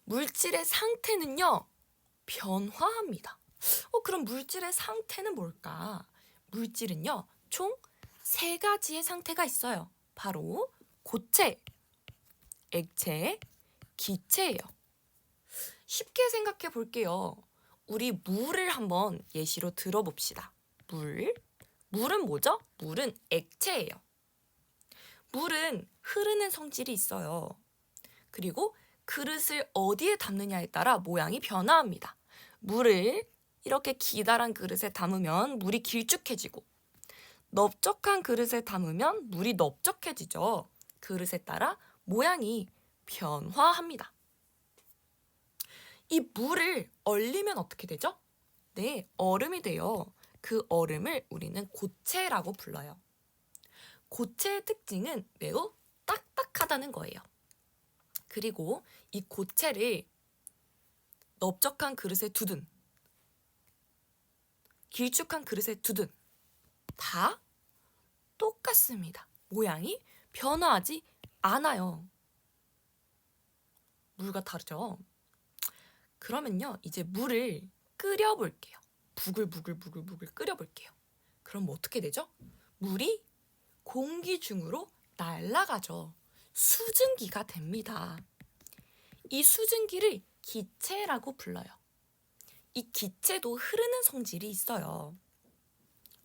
물질의 상태는요, 변화합니다. 그럼 물질의 상태는 뭘까? 물질은요, 총 세 가지의 상태가 있어요. 바로 고체, 액체, 기체예요. 쉽게 생각해 볼게요. 우리 물을 한번 예시로 들어봅시다. 물은 뭐죠? 물은 액체예요. 물은 흐르는 성질이 있어요. 그리고 그릇을 어디에 담느냐에 따라 모양이 변화합니다. 물을 이렇게 기다란 그릇에 담으면 물이 길쭉해지고, 넓적한 그릇에 담으면 물이 넓적해지죠. 그릇에 따라 모양이 변화합니다. 이 물을 얼리면 어떻게 되죠? 네, 얼음이 돼요. 그 얼음을 우리는 고체라고 불러요. 고체의 특징은 매우 딱딱하다는 거예요. 그리고 이 고체를 넓적한 그릇에 두든 길쭉한 그릇에 두든 다 똑같습니다. 모양이 변화하지 않아요. 물과 다르죠? 그러면요, 이제 물을 끓여볼게요. 부글부글 끓여볼게요. 그럼 뭐 어떻게 되죠? 물이 공기 중으로 날아가죠. 수증기가 됩니다. 이 수증기를 기체라고 불러요. 이 기체도 흐르는 성질이 있어요.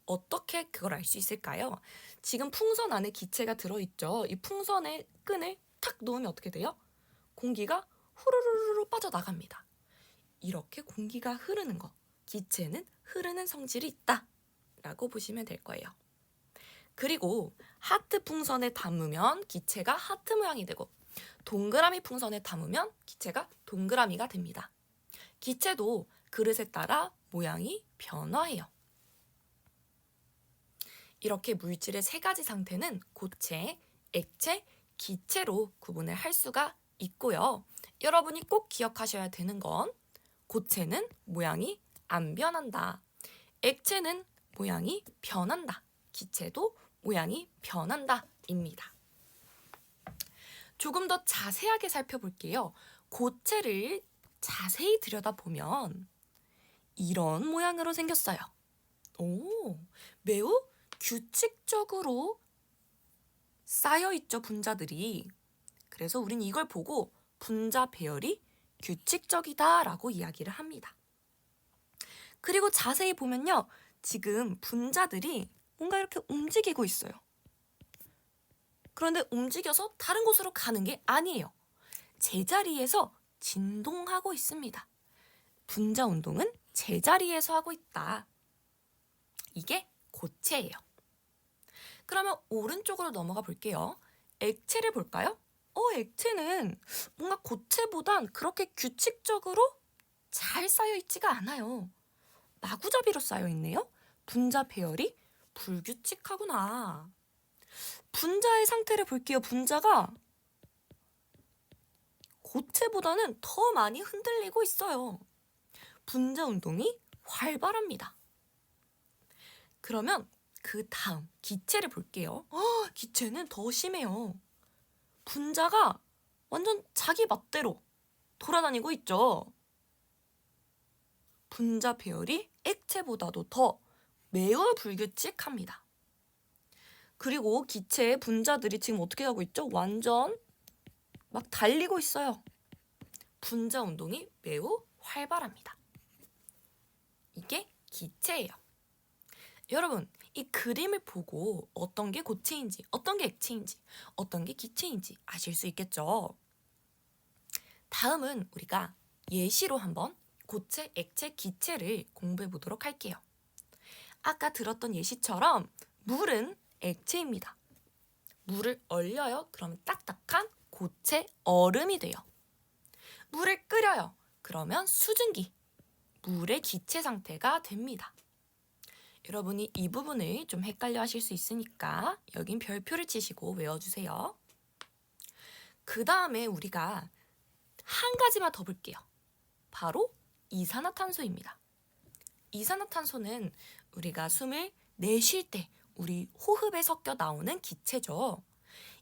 어떻게 그걸 알 수 있을까요? 지금 풍선 안에 기체가 들어있죠. 이 풍선의 끈을 탁 놓으면 어떻게 돼요? 공기가 후루루루 빠져나갑니다. 이렇게 공기가 흐르는 거, 기체는 흐르는 성질이 있다 라고 보시면 될 거예요. 그리고 하트 풍선에 담으면 기체가 하트 모양이 되고, 동그라미 풍선에 담으면 기체가 동그라미가 됩니다. 기체도 그릇에 따라 모양이 변화해요. 이렇게 물질의 세 가지 상태는 고체, 액체, 기체로 구분을 할 수가 있고요. 여러분이 꼭 기억하셔야 되는 건 고체는 모양이 안 변한다. 액체는 모양이 변한다. 기체도 모양이 변한다. 입니다. 조금 더 자세하게 살펴볼게요. 고체를 자세히 들여다보면 이런 모양으로 생겼어요. 매우 규칙적으로 쌓여있죠, 분자들이. 그래서 우린 이걸 보고 분자 배열이 규칙적이다라고 이야기를 합니다. 그리고 자세히 보면요, 지금 분자들이 뭔가 이렇게 움직이고 있어요. 그런데 움직여서 다른 곳으로 가는 게 아니에요. 제자리에서 진동하고 있습니다. 분자 운동은 제자리에서 하고 있다. 이게 고체예요. 그러면 오른쪽으로 넘어가 볼게요. 액체를 볼까요? 액체는 뭔가 고체보단 그렇게 규칙적으로 잘 쌓여있지가 않아요. 마구잡이로 쌓여있네요. 분자 배열이 불규칙하구나. 분자의 상태를 볼게요. 분자가 고체보다는 더 많이 흔들리고 있어요. 분자 운동이 활발합니다. 그러면 그 다음 기체를 볼게요. 기체는 더 심해요. 분자가 완전 자기 멋대로 돌아다니고 있죠. 분자 배열이 액체보다도 더 매우 불규칙합니다. 그리고 기체의 분자들이 지금 어떻게 하고 있죠? 완전 막 달리고 있어요. 분자 운동이 매우 활발합니다. 이게 기체예요. 여러분, 이 그림을 보고 어떤 게 고체인지, 어떤 게 액체인지, 어떤 게 기체인지 아실 수 있겠죠? 다음은 우리가 예시로 한번 고체, 액체, 기체를 공부해 보도록 할게요. 아까 들었던 예시처럼 물은 액체입니다. 물을 얼려요. 그러면 딱딱한 고체 얼음이 돼요. 물을 끓여요. 그러면 수증기, 물의 기체 상태가 됩니다. 여러분이 이 부분을 좀 헷갈려 하실 수 있으니까 여긴 별표를 치시고 외워주세요. 그 다음에 우리가 한 가지만 더 볼게요. 바로 이산화탄소입니다. 이산화탄소는 우리가 숨을 내쉴 때 우리 호흡에 섞여 나오는 기체죠.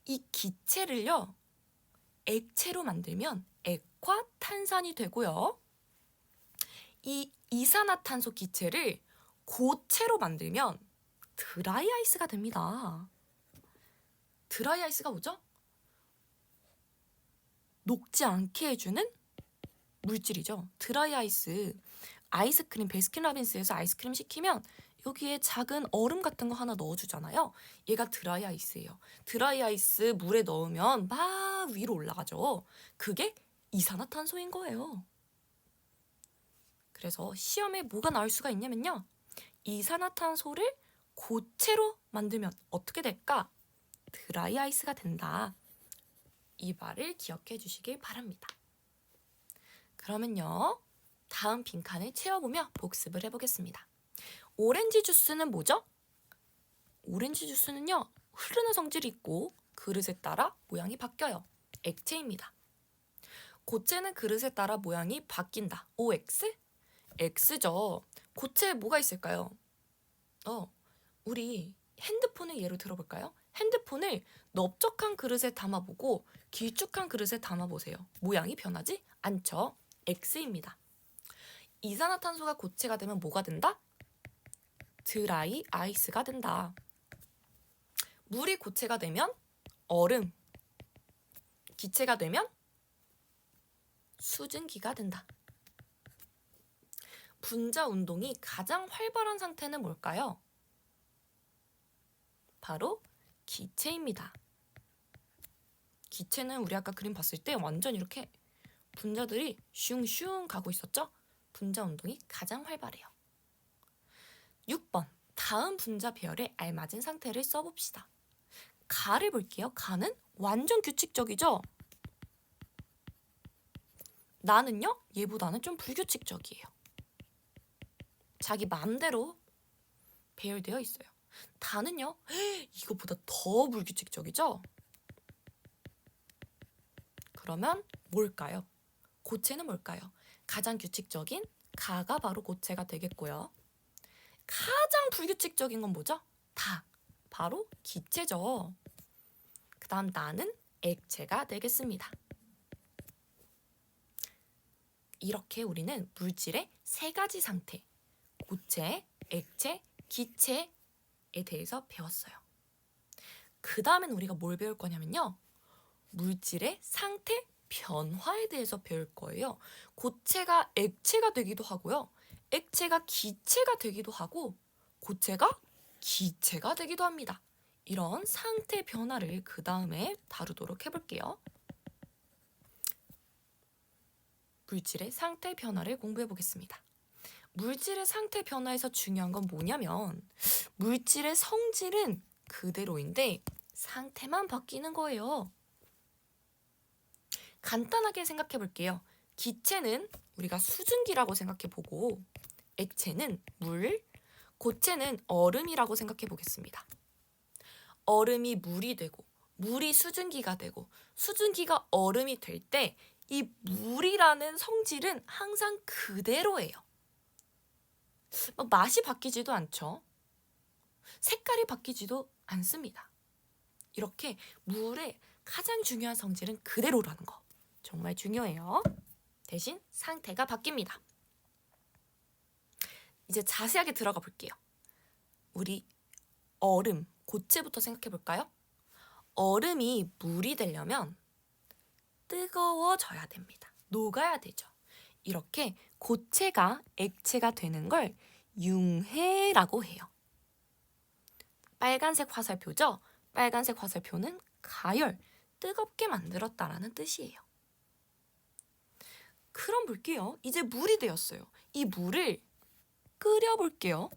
이 기체를요, 액체로 만들면 액화탄산이 되고요. 이 이산화탄소 기체를 고체로 만들면 드라이 아이스가 됩니다. 드라이 아이스가 뭐죠? 녹지 않게 해주는 물질이죠. 드라이 아이스. 아이스크림, 베스킨라빈스에서 아이스크림 시키면 여기에 작은 얼음 같은 거 하나 넣어주잖아요. 얘가 드라이 아이스예요. 드라이 아이스 물에 넣으면 막 위로 올라가죠. 그게 이산화탄소인 거예요. 그래서 시험에 뭐가 나올 수가 있냐면요. 이산화탄소를 고체로 만들면 어떻게 될까? 드라이 아이스가 된다. 이 말을 기억해 주시길 바랍니다. 그러면요. 다음 빈칸을 채워보며 복습을 해보겠습니다. 오렌지 주스는 뭐죠? 오렌지 주스는요. 흐르는 성질이 있고 그릇에 따라 모양이 바뀌어요. 액체입니다. 고체는 그릇에 따라 모양이 바뀐다. OX? X죠. 고체에 뭐가 있을까요? 우리 핸드폰을 예로 들어볼까요? 핸드폰을 넓적한 그릇에 담아보고 길쭉한 그릇에 담아보세요. 모양이 변하지 않죠? X입니다. 이산화탄소가 고체가 되면 뭐가 된다? 드라이 아이스가 된다. 물이 고체가 되면 얼음, 기체가 되면 수증기가 된다. 분자 운동이 가장 활발한 상태는 뭘까요? 바로 기체입니다. 기체는 우리 아까 그림 봤을 때 완전 이렇게 분자들이 슝슝 가고 있었죠? 분자 운동이 가장 활발해요. 6번. 다음 분자 배열에 알맞은 상태를 써봅시다. 가를 볼게요. 가는 완전 규칙적이죠? 나는요? 얘보다는 좀 불규칙적이에요. 자기 마음대로 배열되어 있어요. 다는요? 이거보다 더 불규칙적이죠? 그러면 뭘까요? 고체는 뭘까요? 가장 규칙적인 가가 바로 고체가 되겠고요. 가장 불규칙적인 건 뭐죠? 다. 바로 기체죠. 그 다음 나는 액체가 되겠습니다. 이렇게 우리는 물질의 세 가지 상태, 고체, 액체, 기체에 대해서 배웠어요. 그 다음엔 우리가 뭘 배울 거냐면요. 물질의 상태 변화에 대해서 배울 거예요. 고체가 액체가 되기도 하고요. 액체가 기체가 되기도 하고 고체가 기체가 되기도 합니다. 이런 상태 변화를 그 다음에 다루도록 해볼게요. 물질의 상태 변화를 공부해 보겠습니다. 물질의 상태 변화에서 중요한 건 뭐냐면 물질의 성질은 그대로인데 상태만 바뀌는 거예요. 간단하게 생각해 볼게요. 기체는 우리가 수증기라고 생각해 보고 액체는 물, 고체는 얼음이라고 생각해 보겠습니다. 얼음이 물이 되고 물이 수증기가 되고 수증기가 얼음이 될 때 이 물이라는 성질은 항상 그대로예요. 맛이 바뀌지도 않죠. 색깔이 바뀌지도 않습니다. 이렇게 물의 가장 중요한 성질은 그대로라는 거 정말 중요해요. 대신 상태가 바뀝니다. 이제 자세하게 들어가 볼게요. 우리 얼음, 고체부터 생각해 볼까요? 얼음이 물이 되려면 뜨거워져야 됩니다. 녹아야 되죠. 이렇게 고체가 액체가 되는 걸 융해라고 해요. 빨간색 화살표죠? 빨간색 화살표는 가열, 뜨겁게 만들었다라는 뜻이에요. 그럼 볼게요. 이제 물이 되었어요. 이 물을 끓여볼게요.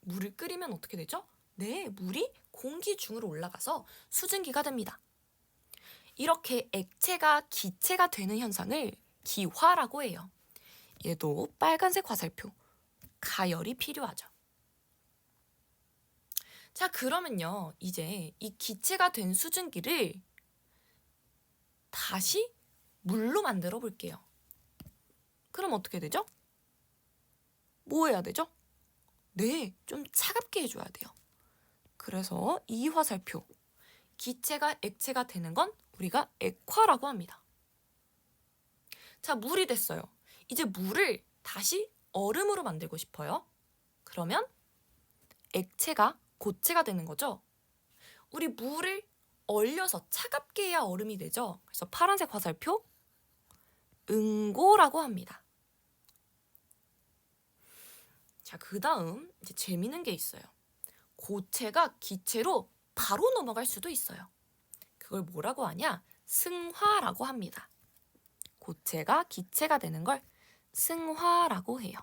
물을 끓이면 어떻게 되죠? 네, 물이 공기 중으로 올라가서 수증기가 됩니다. 이렇게 액체가 기체가 되는 현상을 기화라고 해요. 얘도 빨간색 화살표, 가열이 필요하죠. 자, 그러면요. 이제 이 기체가 된 수증기를 다시 물로 만들어 볼게요. 그럼 어떻게 되죠? 뭐 해야 되죠? 네, 좀 차갑게 해줘야 돼요. 그래서 이 화살표, 기체가 액체가 되는 건 우리가 액화라고 합니다. 자, 물이 됐어요. 이제 물을 다시 얼음으로 만들고 싶어요. 그러면 액체가 고체가 되는 거죠. 우리 물을 얼려서 차갑게 해야 얼음이 되죠. 그래서 파란색 화살표 응고라고 합니다. 자, 그 다음 이제 재미있는 게 있어요. 고체가 기체로 바로 넘어갈 수도 있어요. 그걸 뭐라고 하냐? 승화라고 합니다. 고체가 기체가 되는 걸 승화라고 해요.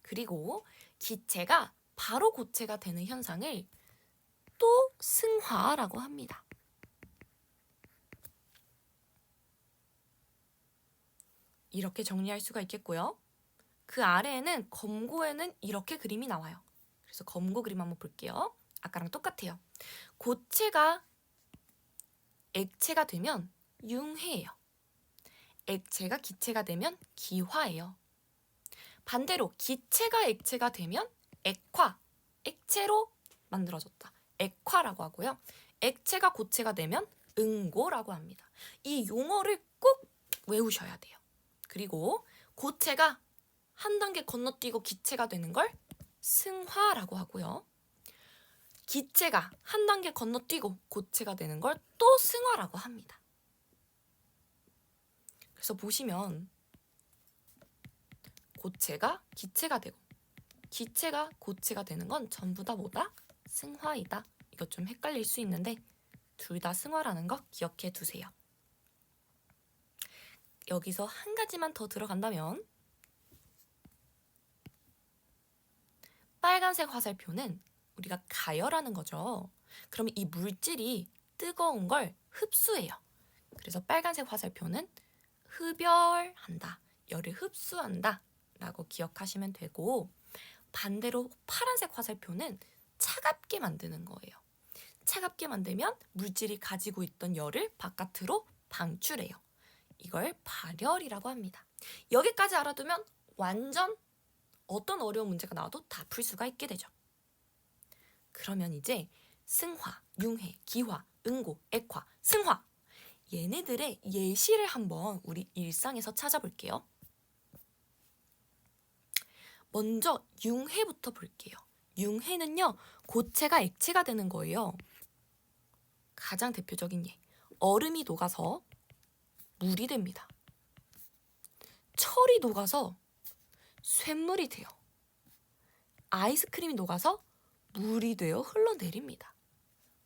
그리고 기체가 바로 고체가 되는 현상을 또 승화라고 합니다. 이렇게 정리할 수가 있겠고요. 그 아래에는 검고에는 이렇게 그림이 나와요. 그래서 검고 그림 한번 볼게요. 아까랑 똑같아요. 고체가 액체가 되면 융해예요. 액체가 기체가 되면 기화예요. 반대로 기체가 액체가 되면 액화, 액체로 만들어졌다. 액화라고 하고요. 액체가 고체가 되면 응고라고 합니다. 이 용어를 꼭 외우셔야 돼요. 그리고 고체가 한 단계 건너뛰고 기체가 되는 걸 승화라고 하고요. 기체가 한 단계 건너뛰고 고체가 되는 걸 또 승화라고 합니다. 그래서 보시면 고체가 기체가 되고 기체가 고체가 되는 건 전부 다 뭐다? 승화이다. 이거 좀 헷갈릴 수 있는데 둘 다 승화라는 거 기억해 두세요. 여기서 한 가지만 더 들어간다면 빨간색 화살표는 우리가 가열하는 거죠. 그러면 이 물질이 뜨거운 걸 흡수해요. 그래서 빨간색 화살표는 흡열한다, 열을 흡수한다 라고 기억하시면 되고, 반대로 파란색 화살표는 차갑게 만드는 거예요. 차갑게 만들면 물질이 가지고 있던 열을 바깥으로 방출해요. 이걸 발열이라고 합니다. 여기까지 알아두면 완전 어떤 어려운 문제가 나와도 다 풀 수가 있게 되죠. 그러면 이제 승화, 융해, 기화, 응고, 액화, 승화, 얘네들의 예시를 한번 우리 일상에서 찾아볼게요. 먼저 융해부터 볼게요. 융해는요, 고체가 액체가 되는 거예요. 가장 대표적인 예, 얼음이 녹아서 물이 됩니다. 철이 녹아서 쇳물이 돼요. 아이스크림이 녹아서 물이 되어 흘러내립니다.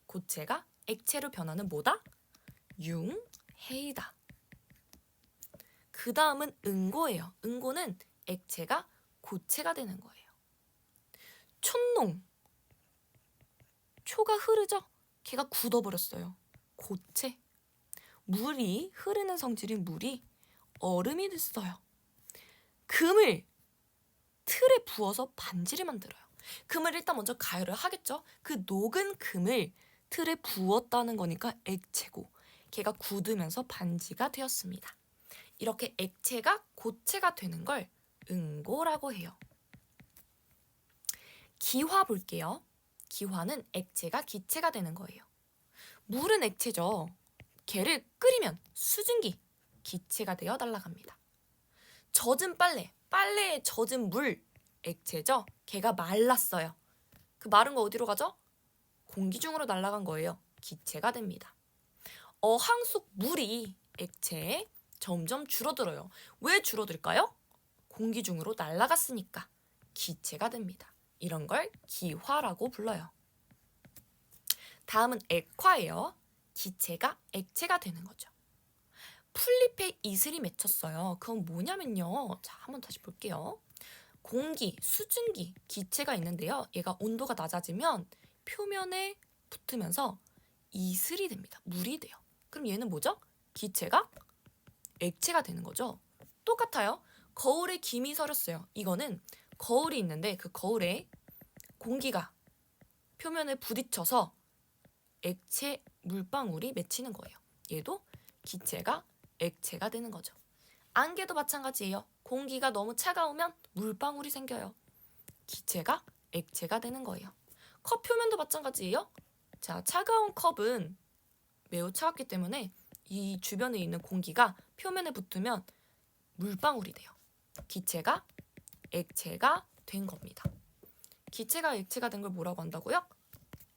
고체가 액체로 변하는 뭐다? 융해이다. 그 다음은 응고예요. 응고는 액체가 고체가 되는 거예요. 촛농, 초가 흐르죠? 걔가 굳어버렸어요. 고체. 물이 흐르는 성질인 물이 얼음이 됐어요. 금을 틀에 부어서 반지를 만들어요. 금을 일단 먼저 가열을 하겠죠. 그 녹은 금을 틀에 부었다는 거니까 액체고, 걔가 굳으면서 반지가 되었습니다. 이렇게 액체가 고체가 되는 걸 응고라고 해요. 기화 볼게요. 기화는 액체가 기체가 되는 거예요. 물은 액체죠. 걔를 끓이면 수증기, 기체가 되어 날아갑니다. 젖은 빨래, 빨래에 젖은 물, 액체죠. 걔가 말랐어요. 그 마른 거 어디로 가죠? 공기 중으로 날아간 거예요. 기체가 됩니다. 어항 속 물이 액체에 점점 줄어들어요. 왜 줄어들까요? 공기 중으로 날아갔으니까 기체가 됩니다. 이런 걸 기화라고 불러요. 다음은 액화예요. 기체가 액체가 되는 거죠. 풀잎에 이슬이 맺혔어요. 그건 뭐냐면요. 자, 한번 다시 볼게요. 공기, 수증기, 기체가 있는데요. 얘가 온도가 낮아지면 표면에 붙으면서 이슬이 됩니다. 물이 돼요. 그럼 얘는 뭐죠? 기체가 액체가 되는 거죠. 똑같아요. 거울에 김이 서렸어요. 이거는 거울이 있는데 그 거울에 공기가 표면에 부딪혀서 액체 물방울이 맺히는 거예요. 얘도 기체가 액체가 되는 거죠. 안개도 마찬가지예요. 공기가 너무 차가우면 물방울이 생겨요. 기체가 액체가 되는 거예요. 컵 표면도 마찬가지예요. 자, 차가운 컵은 매우 차갑기 때문에 이 주변에 있는 공기가 표면에 붙으면 물방울이 돼요. 기체가 액체가 된 겁니다. 기체가 액체가 된 걸 뭐라고 한다고요?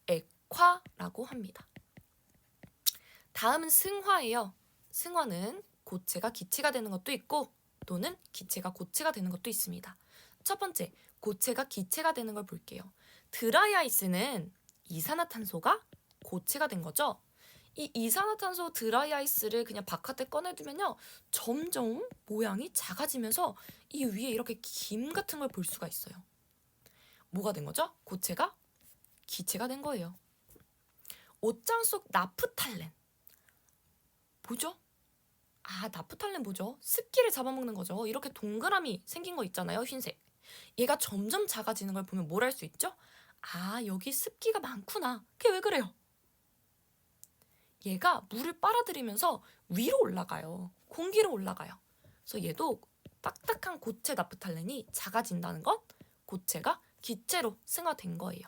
액화라고 합니다. 다음은 승화예요. 승화는 고체가 기체가 되는 것도 있고 또는 기체가 고체가 되는 것도 있습니다. 첫 번째, 고체가 기체가 되는 걸 볼게요. 드라이 아이스는 이산화탄소가 고체가 된 거죠. 이 이산화탄소 드라이 아이스를 그냥 바깥에 꺼내두면요, 점점 모양이 작아지면서 이 위에 이렇게 김 같은 걸 볼 수가 있어요. 뭐가 된 거죠? 고체가 기체가 된 거예요. 옷장 속 나프탈렌 뭐죠? 나프탈렌 뭐죠? 습기를 잡아먹는 거죠. 이렇게 동그라미 생긴 거 있잖아요, 흰색. 얘가 점점 작아지는 걸 보면 뭘 알 수 있죠? 여기 습기가 많구나. 그게 왜 그래요? 얘가 물을 빨아들이면서 위로 올라가요. 공기로 올라가요. 그래서 얘도 딱딱한 고체 나프탈렌이 작아진다는 건 고체가 기체로 승화된 거예요.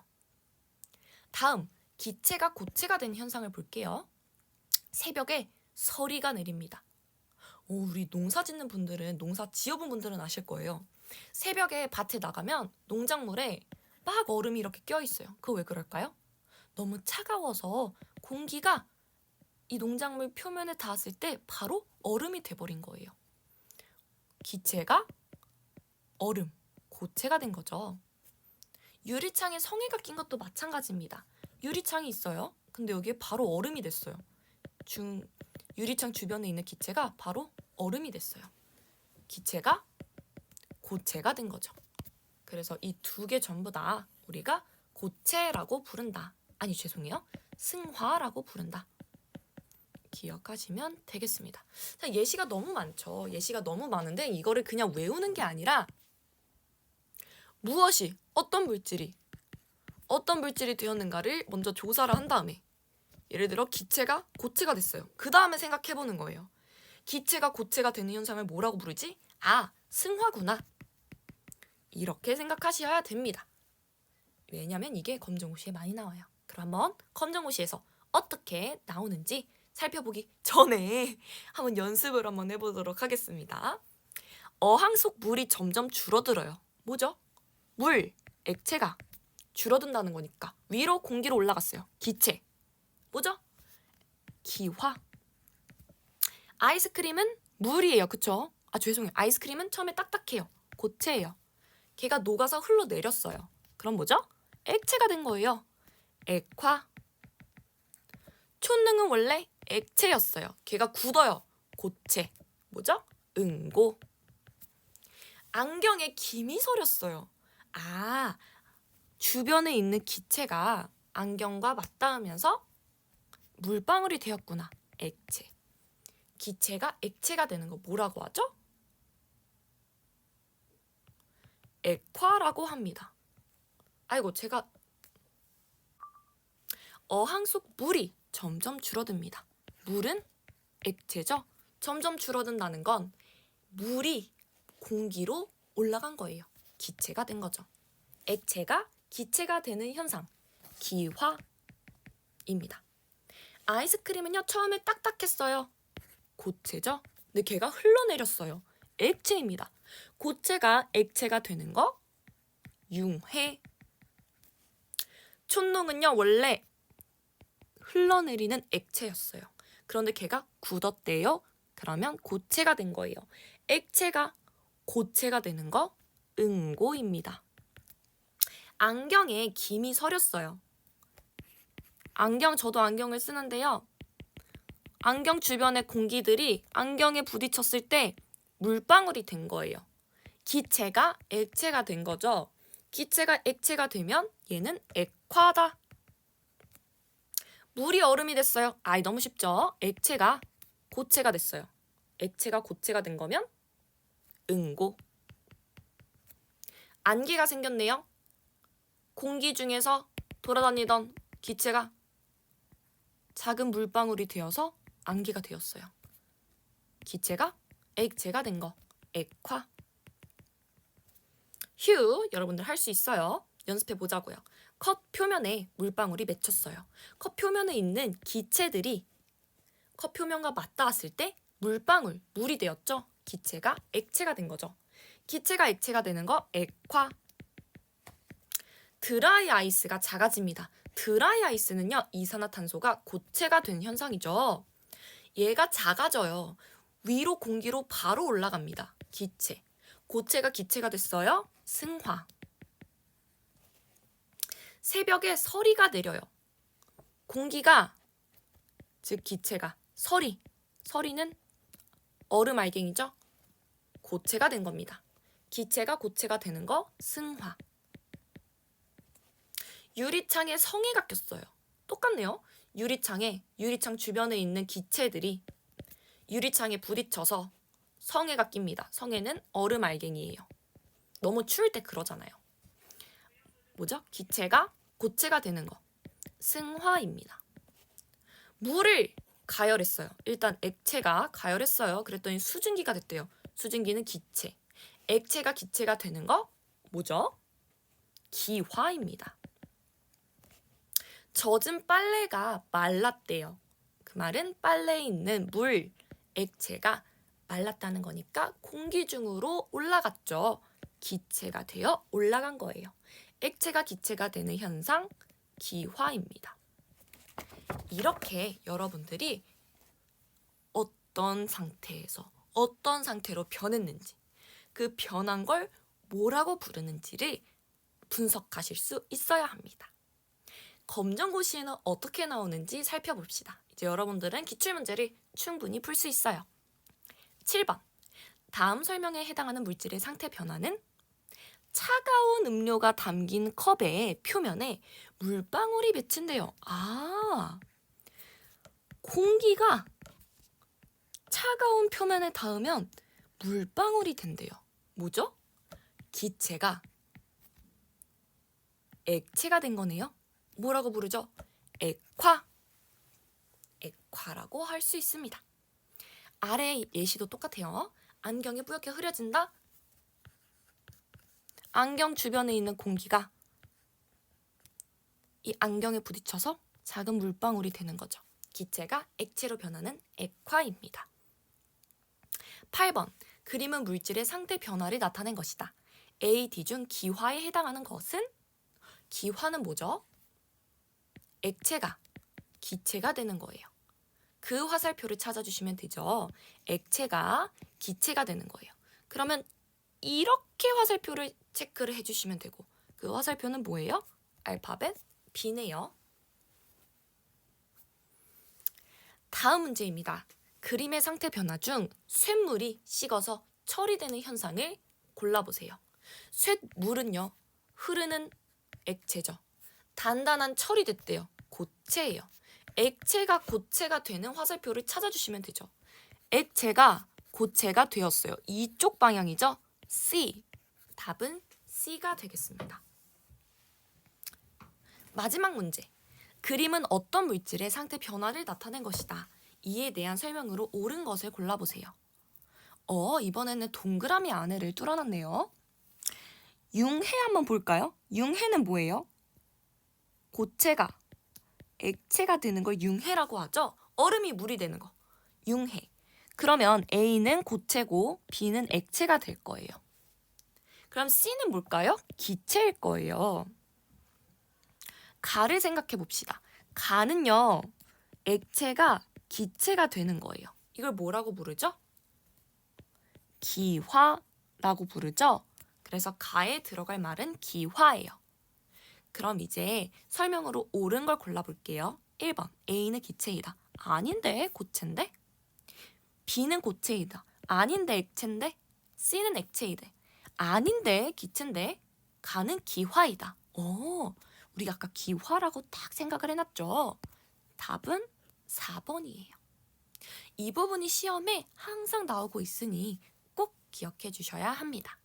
다음, 기체가 고체가 된 현상을 볼게요. 새벽에 서리가 내립니다. 우리 농사 짓는 분들은, 농사 지어본 분들은 아실 거예요. 새벽에 밭에 나가면 농작물에 막 얼음이 이렇게 껴있어요. 그거 왜 그럴까요? 너무 차가워서 공기가 이 농작물 표면에 닿았을 때 바로 얼음이 돼버린 거예요. 기체가 얼음, 고체가 된 거죠. 유리창에 성에가 낀 것도 마찬가지입니다. 유리창이 있어요. 근데 여기에 바로 얼음이 됐어요. 유리창 주변에 있는 기체가 바로 얼음이 됐어요. 기체가 고체가 된 거죠. 그래서 이 두 개 전부 다 우리가 고체라고 부른다. 죄송해요. 승화라고 부른다. 기억하시면 되겠습니다. 자, 예시가 너무 많죠. 예시가 너무 많은데 이거를 그냥 외우는 게 아니라 무엇이, 어떤 물질이 되었는가를 먼저 조사를 한 다음에, 예를 들어 기체가 고체가 됐어요. 그 다음에 생각해보는 거예요. 기체가 고체가 되는 현상을 뭐라고 부르지? 승화구나. 이렇게 생각하셔야 됩니다. 왜냐면 이게 검정고시에 많이 나와요. 그럼 한번 검정고시에서 어떻게 나오는지 살펴보기 전에 한번 연습을 한번 해보도록 하겠습니다. 어항 속 물이 점점 줄어들어요. 뭐죠? 물, 액체가 줄어든다는 거니까 위로 공기로 올라갔어요. 기체. 뭐죠? 기화. 아이스크림은 물이에요. 그쵸? 죄송해요. 아이스크림은 처음에 딱딱해요. 고체예요. 걔가 녹아서 흘러내렸어요. 그럼 뭐죠? 액체가 된 거예요. 액화. 촛능은 원래 액체였어요. 걔가 굳어요. 고체. 뭐죠? 응고. 안경에 김이 서렸어요. 주변에 있는 기체가 안경과 맞닿으면서 물방울이 되었구나. 액체. 기체가 액체가 되는 거 뭐라고 하죠? 액화라고 합니다. 제가 어항 속 물이 점점 줄어듭니다. 물은 액체죠? 점점 줄어든다는 건 물이 공기로 올라간 거예요. 기체가 된 거죠. 액체가 기체가 되는 현상, 기화입니다. 아이스크림은요, 처음에 딱딱했어요. 고체죠? 근데 걔가 흘러내렸어요. 액체입니다. 고체가 액체가 되는 거, 융해. 촛농은요, 원래 흘러내리는 액체였어요. 그런데 걔가 굳었대요. 그러면 고체가 된 거예요. 액체가 고체가 되는 거, 응고입니다. 안경에 김이 서렸어요. 저도 안경을 쓰는데요. 안경 주변의 공기들이 안경에 부딪혔을 때 물방울이 된 거예요. 기체가 액체가 된 거죠. 기체가 액체가 되면 얘는 액화다. 물이 얼음이 됐어요. 너무 쉽죠? 액체가 고체가 됐어요. 액체가 고체가 된 거면 응고. 안개가 생겼네요. 공기 중에서 돌아다니던 기체가 작은 물방울이 되어서 안개가 되었어요. 기체가 액체가 된 거, 액화. 여러분들 할 수 있어요. 연습해 보자고요. 컵 표면에 물방울이 맺혔어요. 컵 표면에 있는 기체들이 컵 표면과 맞닿았을 때 물방울, 물이 되었죠. 기체가 액체가 된 거죠. 기체가 액체가 되는 거 액화. 드라이 아이스가 작아집니다. 드라이 아이스는요, 이산화탄소가 고체가 되는 현상이죠. 얘가 작아져요. 위로 공기로 바로 올라갑니다. 기체. 고체가 기체가 됐어요. 승화. 새벽에 서리가 내려요. 공기가, 즉 기체가, 서리는 얼음 알갱이죠. 고체가 된 겁니다. 기체가 고체가 되는 거 승화. 유리창에 성에가 꼈어요. 똑같네요. 유리창 주변에 있는 기체들이 유리창에 부딪혀서 성에가 낍니다. 성에는 얼음 알갱이에요. 너무 추울 때 그러잖아요. 뭐죠? 기체가 고체가 되는 거. 승화입니다. 물을 가열했어요. 일단 액체가 가열했어요. 그랬더니 수증기가 됐대요. 수증기는 기체. 액체가 기체가 되는 거 뭐죠? 기화입니다. 젖은 빨래가 말랐대요. 그 말은 빨래에 있는 물, 액체가 말랐다는 거니까 공기 중으로 올라갔죠. 기체가 되어 올라간 거예요. 액체가 기체가 되는 현상, 기화입니다. 이렇게 여러분들이 어떤 상태에서 어떤 상태로 변했는지, 그 변한 걸 뭐라고 부르는지를 분석하실 수 있어야 합니다. 검정고시에는 어떻게 나오는지 살펴봅시다. 이제 여러분들은 기출문제를 충분히 풀 수 있어요. 7번. 다음 설명에 해당하는 물질의 상태 변화는 차가운 음료가 담긴 컵의 표면에 물방울이 맺힌대요. 공기가 차가운 표면에 닿으면 물방울이 된대요. 뭐죠? 기체가 액체가 된 거네요. 뭐라고 부르죠? 액화라고 할 수 있습니다. 아래 예시도 똑같아요. 안경이 뿌옇게 흐려진다. 안경 주변에 있는 공기가 이 안경에 부딪혀서 작은 물방울이 되는 거죠. 기체가 액체로 변하는 액화입니다. 8번. 그림은 물질의 상태 변화를 나타낸 것이다. A, D 중 기화에 해당하는 것은? 기화는 뭐죠? 액체가 기체가 되는 거예요. 그 화살표를 찾아주시면 되죠. 액체가 기체가 되는 거예요. 그러면 이렇게 화살표를 체크를 해주시면 되고, 그 화살표는 뭐예요? 알파벳 B네요. 다음 문제입니다. 그림의 상태 변화 중 쇳물이 식어서 처리되는 현상을 골라보세요. 쇳물은요, 흐르는 액체죠. 단단한 처리됐대요. 고체예요. 액체가 고체가 되는 화살표를 찾아주시면 되죠. 액체가 고체가 되었어요. 이쪽 방향이죠. C. 답은 C가 되겠습니다. 마지막 문제. 그림은 어떤 물질의 상태 변화를 나타낸 것이다. 이에 대한 설명으로 옳은 것을 골라보세요. 이번에는 동그라미 안에를 뚫어놨네요. 융해 한번 볼까요? 융해는 뭐예요? 고체가 액체가 되는 걸 융해라고 하죠. 얼음이 물이 되는 거. 융해. 그러면 A는 고체고 B는 액체가 될 거예요. 그럼 C는 뭘까요? 기체일 거예요. 가를 생각해 봅시다. 가는요, 액체가 기체가 되는 거예요. 이걸 뭐라고 부르죠? 기화라고 부르죠? 그래서 가에 들어갈 말은 기화예요. 그럼 이제 설명으로 옳은 걸 골라볼게요. 1번, A는 기체이다. 아닌데, 고체인데? B는 고체이다. 아닌데, 액체인데? C는 액체이다. 아닌데, 기체인데? 가는 기화이다. 우리가 아까 기화라고 딱 생각을 해놨죠? 답은 4번이에요. 이 부분이 시험에 항상 나오고 있으니 꼭 기억해 주셔야 합니다.